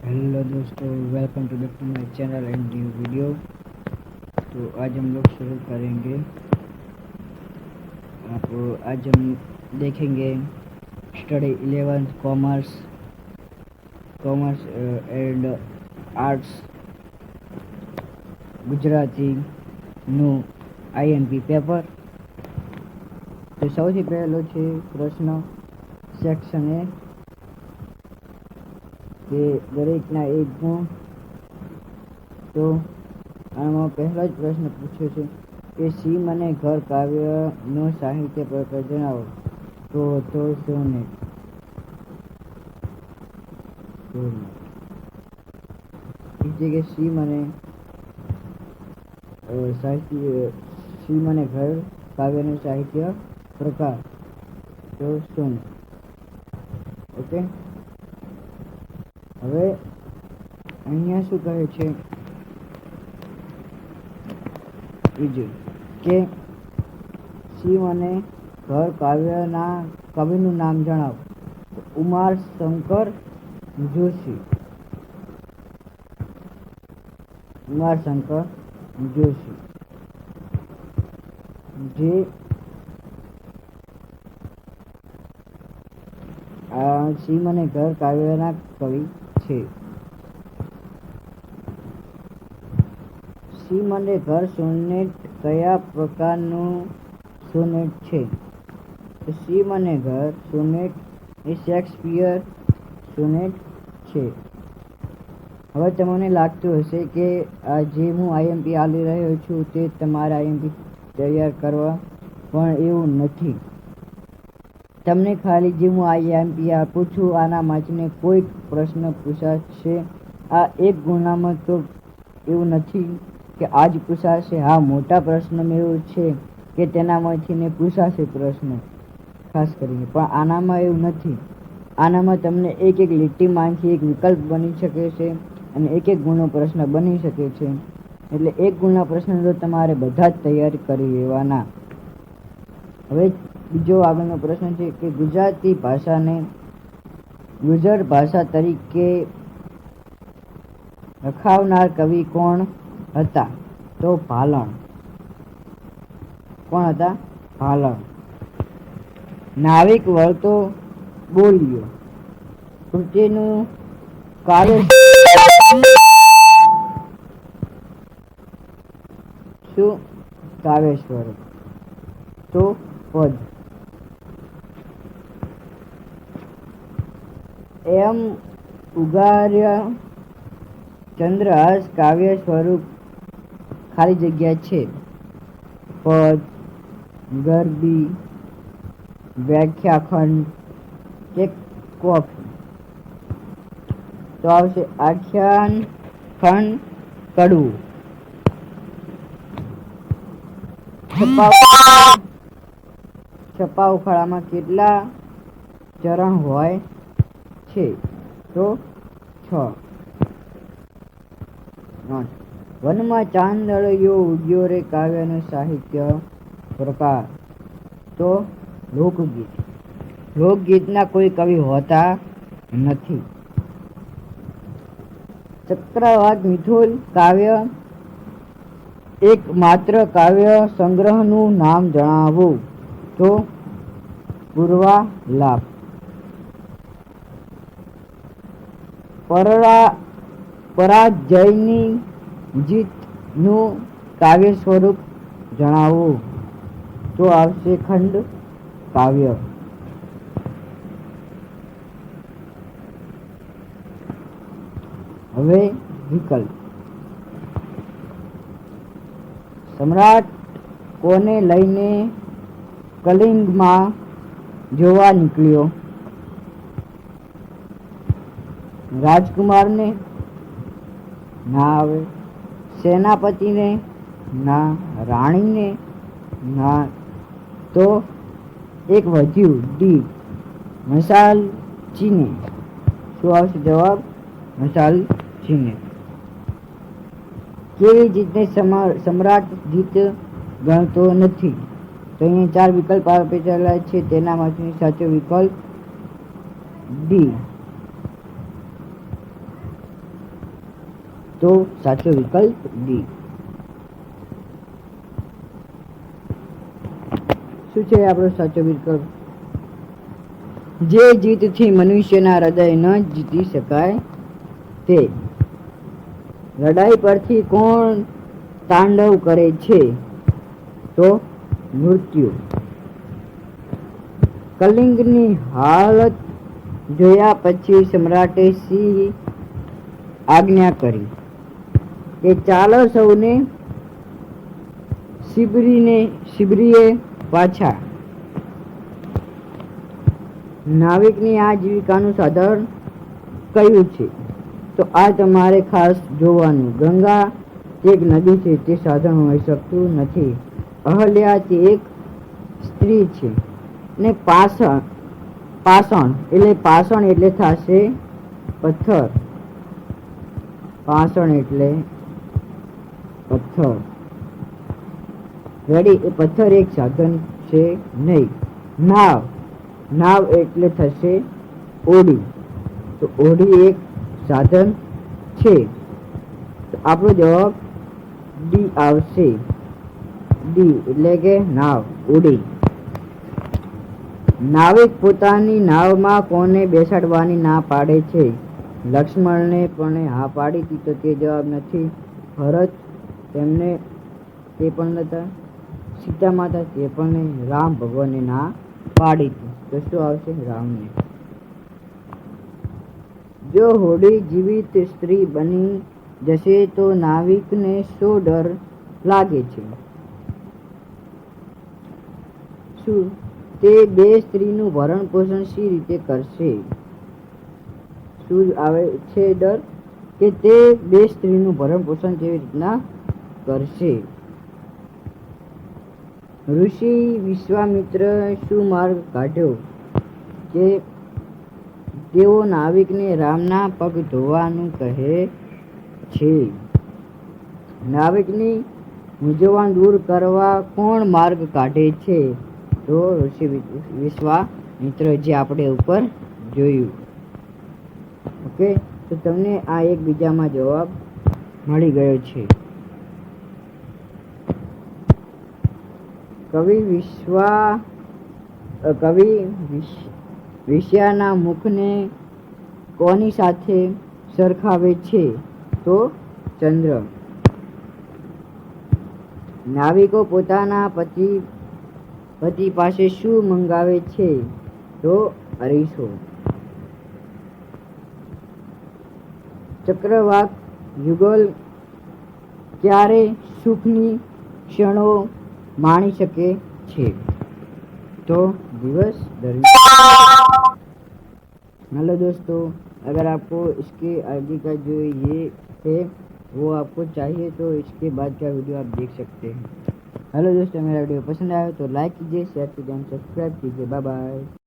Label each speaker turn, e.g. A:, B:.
A: Hello दोस्तों, welcome to back to my channel and new video. तो आज हम लोग शुरू करेंगे। आज हम देखेंगे स्टडी 11 कॉमर्स एंड आर्ट्स ગુજરાતીનું આઈએમપી પેપર। તો સૌથી પહેલો છે પ્રશ્ન સેક્શન એ કે દરેકના એક ગુણ। તો આમાં પહેલો જ પ્રશ્ન પૂછ્યો છે કે સી મને ઘર કાવ્યનો સાહિત્ય પ્રકાર જણાવો। તો સોનેટ। કે સી મને ઘર કાવ્યનો સાહિત્ય પ્રકાર તો સોનેટ। ઓકે, હવે અહીંયા શું કહે છે બીજું કે સી મને ઘર કવિનું નામ જણાવો। ઉમાશંકર જોશી। જે સી મને ઘર કાવ્યના કવિ છે। સી મને ઘર સોનેટ કયા પ્રકારનું સોનેટ છે? તો સી મને ઘર સોનેટ એ શેક્સપિયર સોનેટ છે। હવે તમને લાગતું હશે કે જે હું આઈએમપી આપી રહ્યો છું તે તમારે આઈએમપી તૈયાર કરવા, પણ એવું નથી। તમને ખાલી જે હું આઈએમપી આપું છું આના માંથીને કોઈ પ્રશ્ન પૂછાશે। આ એક ગુણામાં તો એવું નથી કે આજ પૂછાશે। હા, મોટા પ્રશ્નમાં એવું છે કે તેનામાંથીને પૂછાશે પ્રશ્ન ખાસ કરીને, પણ આનામાં એવું નથી। આનામાં તમને એક લીટીમાંથી એક વિકલ્પ બની શકે છે અને એક ગુણનો પ્રશ્ન બની શકે છે। એટલે એક ગુણના પ્રશ્ન તો તમારે બધા જ તૈયાર કરી લેવાના। હવે બીજો આગળનો પ્રશ્ન છે કે ગુજરાતી ભાષાને ગુજર ભાષા તરીકે લખાવનાર કવિ કોણ હતા? તો ભાલણ। કોણ હતા? ભાલણ। નાવિક વળતો બોલ્યો કૃતિનું કાવ્ય શું કાવ્ય સ્વરૂપ? તો પદ। એમ ઉગાર્ય ચંદ્રહાસ કાવ્ય સ્વરૂપ ખાલી જગ્યા છે પદ, ગરબી, વ્યાખ્યાખંડ કે કોફી? તો આવશે આખ્યાન ખંડ કડવું। છપાઉખાડામાં કેટલા ચરણ હોય છે? તો 6। વનમાં ચાંદળિયો ઉગ્યો રે કાવ્યનો સાહિત્ય પ્રકાર? તો લોકગીત। લોકગીતના કોઈ કવિ હોતા નથી। ચક્રવાત મિથુન કાવ્ય એક માત્ર કાવ્ય સંગ્રહનું નામ જણાવો। તો પૂર્વાલાપ। પરાજયની જીતનું કાવ્ય સ્વરૂપ જણાવો। તો આવશે ખંડ કાવ્ય। હવે વિકલ્પ। સમ્રાટ કોને લઈને કલિંગમાં જોવા નીકળ્યો? રાજકુમારને? ના આવે। સેનાપતિને? ના। રાણીને? ના। તો એક વધ્યું ડી મસાલચીને। શું આવશે જવાબ? મસાલચીને। કેવી જીતને સમ્રાટ જીત ગણતો નથી? તો અહીંયા 4 વિકલ્પ આપેલા છે, તેનામાંથી સાચો વિકલ્પ ડી તો સાચો વિકલ્પ ડી. શું છે આપણો સાચો વિકલ્પ? જે જીતથી મનુષ્યના હૃદય ન જીતી શકાય તે. લડાઈ પરથી કોણ તાંડવ કરે છે? તો મૃત્યુ. કલિંગની હાલત જોયા પછી સમ્રાટે શી આજ્ઞા કરી કે ચાલો સૌને શિબિરે પાછા. નાવિકની આજીવિકાનું સાધન કયું છે? તો આ તમારે ખાસ જોવાનું. ગંગા એક નદી છે, તે સાધન હોઈ શકતું નથી. અહલ્યા તે એક સ્ત્રી છે. ને પાષણ એટલે થશે પથ્થર. પાષણ એટલે પથ્થર. રેડી? એ પથ્થર એક સાધન છે નહીં. નાવ એટલે થશે ઓડી. તો ઓડી એક સાધન છે. તો આપણો જવાબ ડી આવશે. ડી એટલે કે નાવ, ઓડી. નાવિક પોતાની નાવમાં કોને બેસાડવાની ના પાડે છે? લક્ષ્મણને પણ હા પાડી હતી, તો તે જવાબ નથી. ભરત તેમને તે પણ નતા. સીતા માતા તે પણ નહીં. રામ ભગવાનને ના પાડી હતી, તો શું આવશે? રામને. જો હોડી જીવિત સ્ત્રી બની જશે તો નાવિકને શો ડર લાગે છે? શું તે બે સ્ત્રીનું ભરણ પોષણ શી રીતે કરશે? શું આવે છે ડર? કે તે બે સ્ત્રીનું ભરણ પોષણ કેવી રીતના કરશે? ઋષિ વિશ્વામિત્ર શું માર્ગ કાઢ્યો કે તેઓ નાવિકને રામના પગ ધોવાનું કહે છે? નાવિકની મૂંઝવણ દૂર કરવા કોણ માર્ગ કાઢે છે? તો ઋષિ વિશ્વામિત્ર, જે આપણે ઉપર જોયું. ઓકે, તો તમને આ એકબીજામાં જવાબ મળી ગયો છે. કવિ વિષ્યાના મુખને કોની સાથે સરખાવે છે? તો ચંદ્ર. નાવિકો પોતાના પતિ પાસે શું મંગાવે છે? તો અરીસો. ચક્રવાક યુગલ ક્યારે સુખની ક્ષણો માણી શકે છે? तो दिवस दरमियान। हेलो दोस्तों, अगर आपको इसके आगे का जो ये है वो आपको चाहिए तो इसके बाद का वीडियो आप देख सकते हैं। हेलो दोस्तों, मेरा वीडियो पसंद आया तो लाइक कीजिए, शेयर कीजिए, सब्सक्राइब कीजिए। Bye bye.